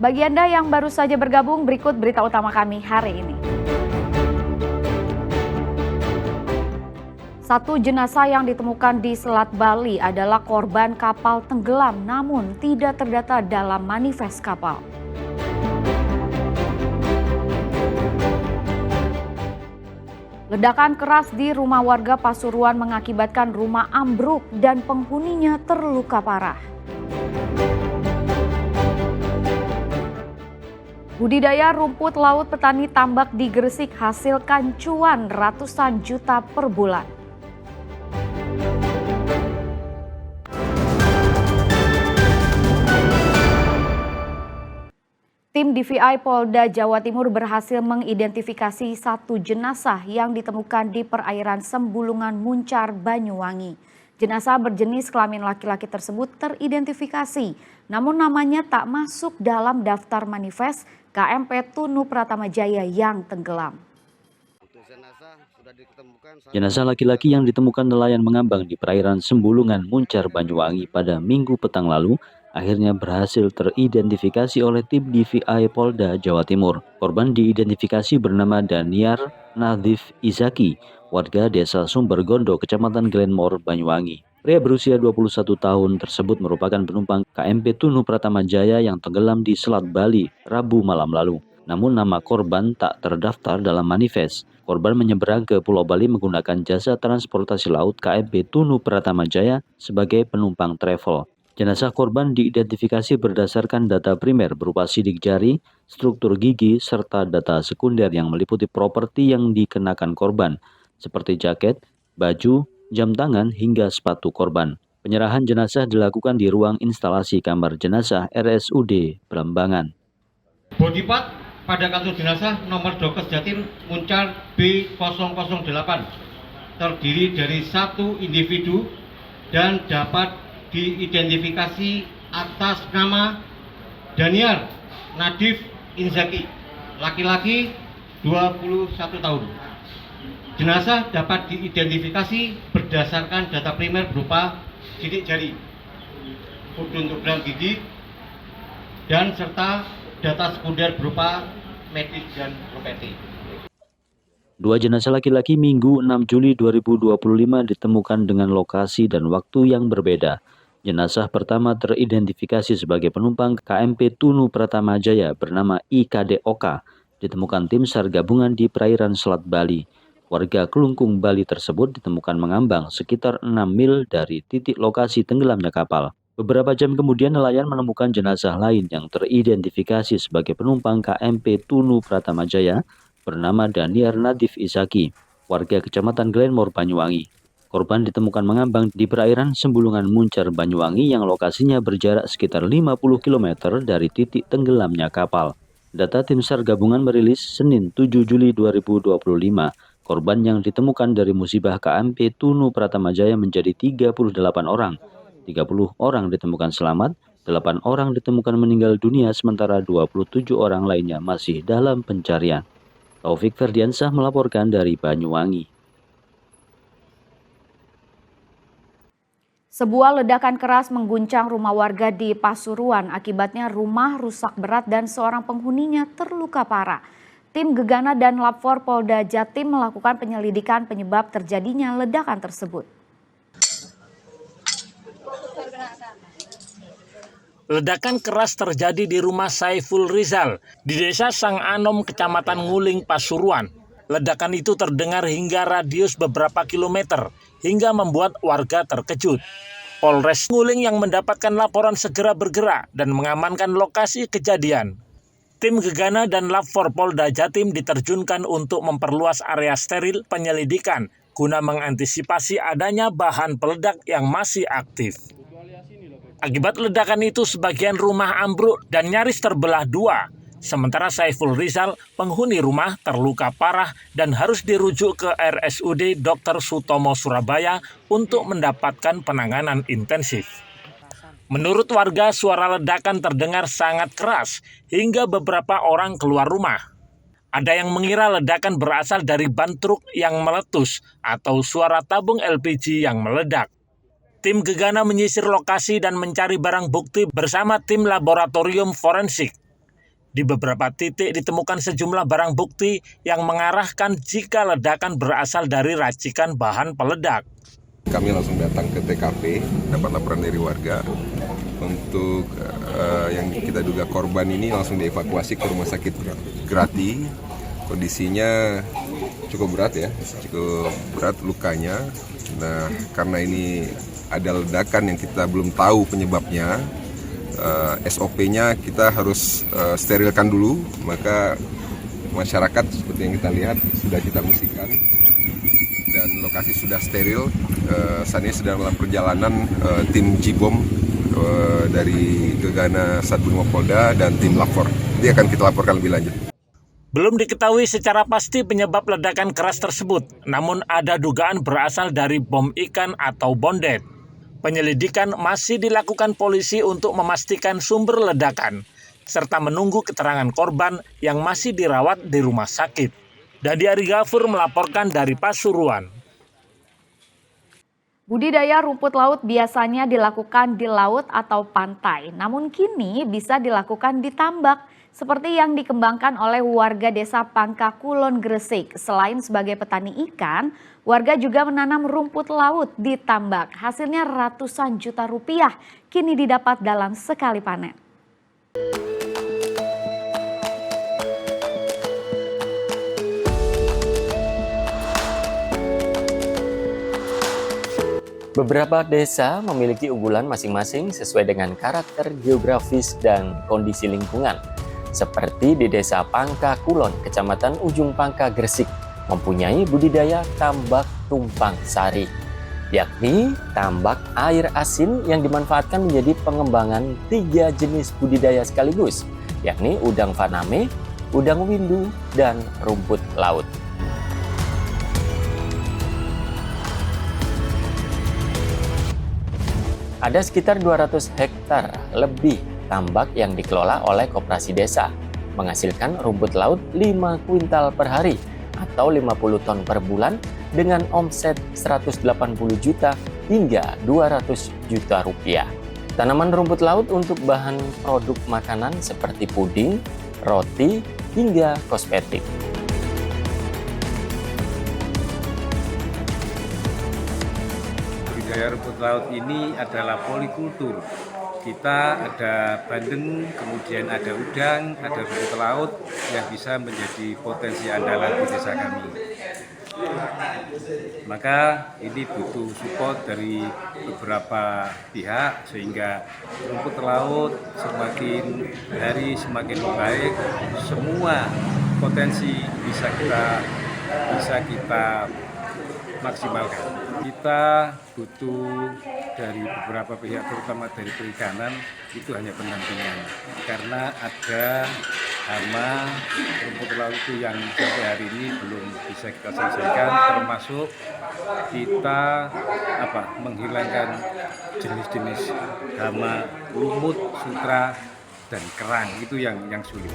Bagi Anda yang baru saja bergabung, berikut berita utama kami hari ini. Satu jenazah yang ditemukan di Selat Bali adalah korban kapal tenggelam namun tidak terdata dalam manifest kapal. Ledakan keras di rumah warga Pasuruan mengakibatkan rumah ambruk dan penghuninya terluka parah. Budidaya rumput laut petani tambak di Gresik hasilkan cuan ratusan juta per bulan. Tim DVI Polda Jawa Timur berhasil mengidentifikasi satu jenazah yang ditemukan di perairan Sembulungan Muncar, Banyuwangi. Jenazah berjenis kelamin laki-laki tersebut teridentifikasi, namun namanya tak masuk dalam daftar manifest KMP Tunu Pratama Jaya yang tenggelam. Jenazah laki-laki yang ditemukan nelayan mengambang di perairan Sembulungan Muncar, Banyuwangi pada Minggu petang lalu akhirnya berhasil teridentifikasi oleh tim DVI Polda Jawa Timur. Korban diidentifikasi bernama Daniar Nadif Izaki, warga desa Sumbergondo, Kecamatan Glenmore, Banyuwangi. Pria berusia 21 tahun tersebut merupakan penumpang KMP Tunu Pratama Jaya yang tenggelam di Selat Bali Rabu malam lalu. Namun nama korban tak terdaftar dalam manifest. Korban menyeberang ke Pulau Bali menggunakan jasa transportasi laut KMP Tunu Pratama Jaya sebagai penumpang travel. Jenazah korban diidentifikasi berdasarkan data primer berupa sidik jari, struktur gigi, serta data sekunder yang meliputi properti yang dikenakan korban, seperti jaket, baju, jam tangan, hingga sepatu korban. Penyerahan jenazah dilakukan di ruang instalasi kamar jenazah RSUD Belambangan. Body part pada kantung jenazah nomor Dokes Jatim Muncar B008 terdiri dari satu individu dan dapat diidentifikasi atas nama Daniar Nadif Inzaki, laki-laki 21 tahun. Jenazah dapat diidentifikasi berdasarkan data primer berupa sidik jari, kode untuk gelang gigi, dan serta data sekunder berupa medis dan properti. Dua jenazah laki-laki Minggu 6 Juli 2025 ditemukan dengan lokasi dan waktu yang berbeda. Jenazah pertama teridentifikasi sebagai penumpang KMP Tunu Pratama Jaya bernama IKDOK, ditemukan tim SAR gabungan di perairan Selat Bali. Warga Kelungkung, Bali tersebut ditemukan mengambang sekitar 6 mil dari titik lokasi tenggelamnya kapal. Beberapa jam kemudian nelayan menemukan jenazah lain yang teridentifikasi sebagai penumpang KMP Tunu Pratama Jaya bernama Daniar Nadif Izaki, warga Kecamatan Glenmore, Banyuwangi. Korban ditemukan mengambang di perairan Sembulungan Muncar, Banyuwangi yang lokasinya berjarak sekitar 50 km dari titik tenggelamnya kapal. Data tim SAR gabungan merilis Senin 7 Juli 2025, korban yang ditemukan dari musibah KMP Tunu Pratama Jaya menjadi 38 orang. 30 orang ditemukan selamat, 8 orang ditemukan meninggal dunia, sementara 27 orang lainnya masih dalam pencarian. Taufik Ferdiansyah melaporkan dari Banyuwangi. Sebuah ledakan keras mengguncang rumah warga di Pasuruan. Akibatnya rumah rusak berat dan seorang penghuninya terluka parah. Tim Gegana dan Lapfor Polda Jatim melakukan penyelidikan penyebab terjadinya ledakan tersebut. Ledakan keras terjadi di rumah Saiful Rizal di Desa Sang Anom, Kecamatan Nguling, Pasuruan. Ledakan itu terdengar hingga radius beberapa kilometer hingga membuat warga terkejut. Polres Nguling yang mendapatkan laporan segera bergerak dan mengamankan lokasi kejadian. Tim Gegana dan Lapfor Polda Jatim diterjunkan untuk memperluas area steril penyelidikan guna mengantisipasi adanya bahan peledak yang masih aktif. Akibat ledakan itu sebagian rumah ambruk dan nyaris terbelah dua. Sementara Saiful Rizal, penghuni rumah, terluka parah dan harus dirujuk ke RSUD Dr. Sutomo Surabaya untuk mendapatkan penanganan intensif. Menurut warga, suara ledakan terdengar sangat keras hingga beberapa orang keluar rumah. Ada yang mengira ledakan berasal dari ban truk yang meletus atau suara tabung LPG yang meledak. Tim Gegana menyisir lokasi dan mencari barang bukti bersama tim laboratorium forensik. Di beberapa titik ditemukan sejumlah barang bukti yang mengarahkan jika ledakan berasal dari racikan bahan peledak. Kami langsung datang ke TKP, dapat laporan dari warga. Untuk yang kita duga korban ini langsung dievakuasi ke rumah sakit Grati. Kondisinya cukup berat ya, cukup berat lukanya. Nah, karena ini ada ledakan yang kita belum tahu penyebabnya, SOP-nya kita harus sterilkan dulu, maka masyarakat seperti yang kita lihat sudah kita bersihkan dan lokasi sudah steril. Saat ini sedang dalam perjalanan tim Jibom dari Gegana Satbrimob Polda dan tim Lapor. Dia akan kita laporkan lebih lanjut. Belum diketahui secara pasti penyebab ledakan keras tersebut, namun ada dugaan berasal dari bom ikan atau bondet. Penyelidikan masih dilakukan polisi untuk memastikan sumber ledakan, serta menunggu keterangan korban yang masih dirawat di rumah sakit. Dadi Ari Gafur melaporkan dari Pasuruan. Budidaya rumput laut biasanya dilakukan di laut atau pantai, namun kini bisa dilakukan di tambak, seperti yang dikembangkan oleh warga desa Pangka Kulon Gresik. Selain sebagai petani ikan, warga juga menanam rumput laut di tambak. Hasilnya ratusan juta rupiah kini didapat dalam sekali panen. Beberapa desa memiliki unggulan masing-masing sesuai dengan karakter geografis dan kondisi lingkungan. Seperti di Desa Pangka Kulon, Kecamatan Ujung Pangka, Gresik, mempunyai budidaya tambak tumpang sari, yakni tambak air asin yang dimanfaatkan menjadi pengembangan 3 jenis budidaya sekaligus, yakni udang faname, udang windu, dan rumput laut. Ada sekitar 200 hektar lebih tambak yang dikelola oleh koperasi desa, menghasilkan rumput laut 5 kuintal per hari atau 50 ton per bulan dengan omset 180 juta hingga 200 juta rupiah. Tanaman rumput laut untuk bahan produk makanan seperti puding, roti, hingga kosmetik. Budidaya rumput laut ini adalah polikultur. Kita ada bandeng, kemudian ada udang, ada rumput laut yang bisa menjadi potensi andalan di desa kami. Maka ini butuh support dari beberapa pihak sehingga rumput laut semakin hari semakin membaik. Semua potensi bisa kita maksimalkan. Kita butuh dari beberapa pihak, terutama dari perikanan, itu hanya pendampingan. Karena ada hama rumput laut itu yang sampai hari ini belum bisa kita selesaikan, termasuk kita menghilangkan jenis-jenis hama lumut, sutra, dan kerang. Itu yang sulit.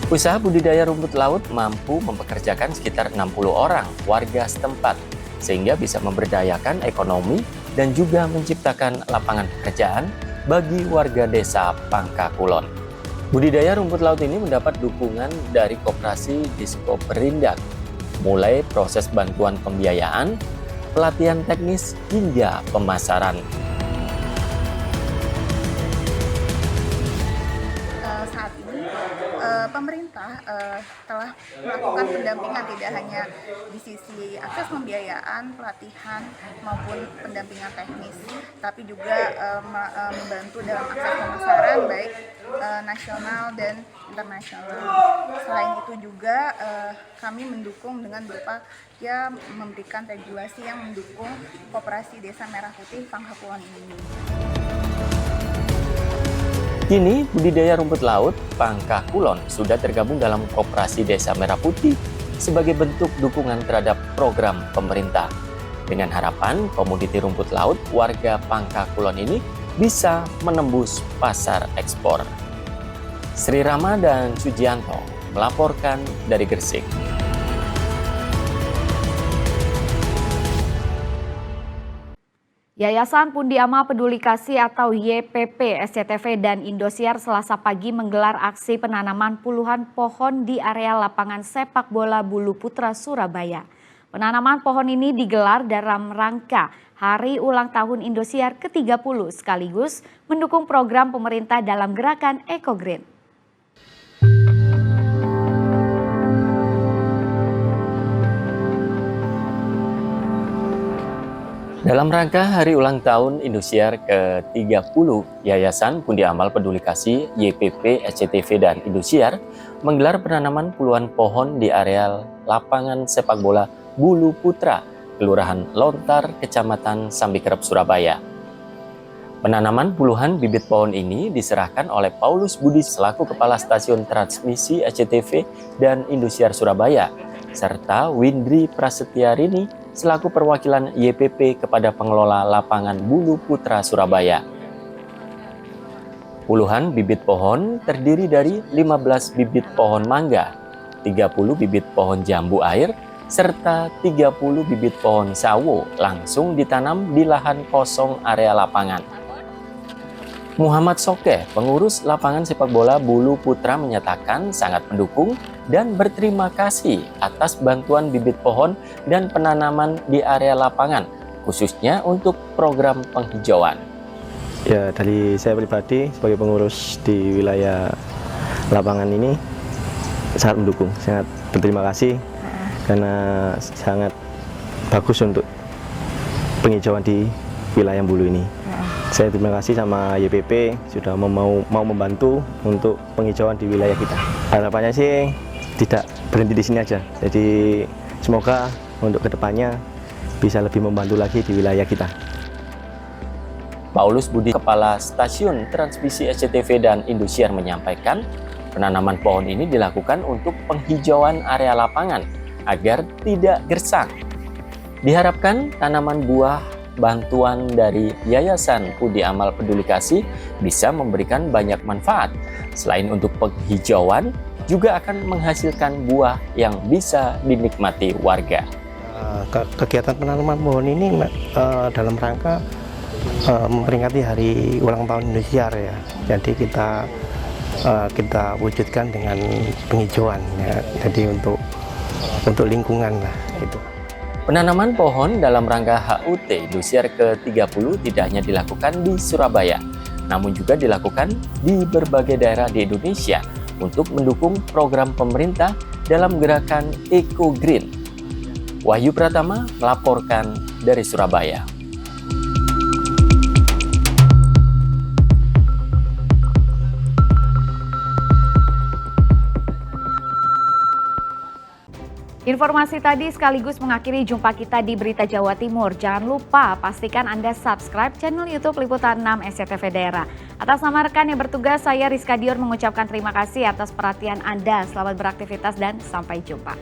Usaha budidaya rumput laut mampu mempekerjakan sekitar 60 orang warga setempat, sehingga bisa memberdayakan ekonomi dan juga menciptakan lapangan pekerjaan bagi warga desa Pangka Kulon. Budidaya rumput laut ini mendapat dukungan dari Koperasi Diskoperindak, mulai proses bantuan pembiayaan, pelatihan teknis, hingga pemasaran. Saat ini pemerintah telah melakukan pendampingan tidak hanya di sisi akses pembiayaan, pelatihan maupun pendampingan teknis, tapi juga membantu dalam akses pemasaran baik nasional dan internasional. Selain itu juga kami mendukung dengan berupa memberikan regulasi yang mendukung Koperasi Desa Merah Putih Pangka Kulon ini. Kini, budidaya rumput laut Pangka Kulon sudah tergabung dalam Koperasi Desa Merah Putih sebagai bentuk dukungan terhadap program pemerintah. Dengan harapan komoditi rumput laut warga Pangka Kulon ini bisa menembus pasar ekspor. Sri Rama dan Sujianto melaporkan dari Gresik. Yayasan Pundi Amal Peduli Kasih atau YPP, SCTV dan Indosiar Selasa pagi menggelar aksi penanaman puluhan pohon di area lapangan sepak bola Bulu Putra Surabaya. Penanaman pohon ini digelar dalam rangka Hari Ulang Tahun Indosiar ke-30 sekaligus mendukung program pemerintah dalam gerakan Eco Green. Dalam rangka Hari Ulang Tahun Indosiar ke-30, Yayasan Pundi Amal Peduli Kasih, YPP, SCTV, dan Indosiar menggelar penanaman puluhan pohon di areal lapangan sepak bola Bulu Putra, Kelurahan Lontar, Kecamatan Sambikerep, Surabaya. Penanaman puluhan bibit pohon ini diserahkan oleh Paulus Budi selaku Kepala Stasiun Transmisi SCTV dan Indosiar Surabaya, serta Windri Prasetyarini selaku perwakilan YPP kepada pengelola lapangan Bulu Putra Surabaya. Puluhan bibit pohon terdiri dari 15 bibit pohon mangga, 30 bibit pohon jambu air, serta 30 bibit pohon sawo langsung ditanam di lahan kosong area lapangan. Muhammad Sokeh, pengurus lapangan sepak bola Bulu Putra menyatakan sangat mendukung dan berterima kasih atas bantuan bibit pohon dan penanaman di area lapangan, khususnya untuk program penghijauan. Ya, dari saya pribadi sebagai pengurus di wilayah lapangan ini sangat mendukung, sangat berterima kasih karena sangat bagus untuk penghijauan di wilayah Bulu ini. Saya terima kasih sama YPP sudah mau membantu untuk penghijauan di wilayah kita. Harapannya sih tidak berhenti di sini aja. Jadi semoga untuk kedepannya bisa lebih membantu lagi di wilayah kita. Paulus Budi, Kepala Stasiun Transmisi SCTV dan Indosiar menyampaikan penanaman pohon ini dilakukan untuk penghijauan area lapangan agar tidak gersang. Diharapkan tanaman buah bantuan dari Yayasan Pundi Amal Peduli Kasih bisa memberikan banyak manfaat. Selain untuk penghijauan, juga akan menghasilkan buah yang bisa dinikmati warga. Kegiatan penanaman pohon ini dalam rangka memperingati Hari Ulang Tahun Indosiar ya. Jadi kita wujudkan dengan penghijauan ya. Jadi untuk lingkungan lah itu. Penanaman pohon dalam rangka HUT Indosiar ke-30 tidak hanya dilakukan di Surabaya, namun juga dilakukan di berbagai daerah di Indonesia untuk mendukung program pemerintah dalam gerakan Eco Green. Wahyu Pratama melaporkan dari Surabaya. Informasi tadi sekaligus mengakhiri jumpa kita di Berita Jawa Timur. Jangan lupa pastikan Anda subscribe channel YouTube Liputan 6 SCTV Daerah. Atas nama rekan yang bertugas, saya Rizka Dior mengucapkan terima kasih atas perhatian Anda. Selamat beraktivitas dan sampai jumpa.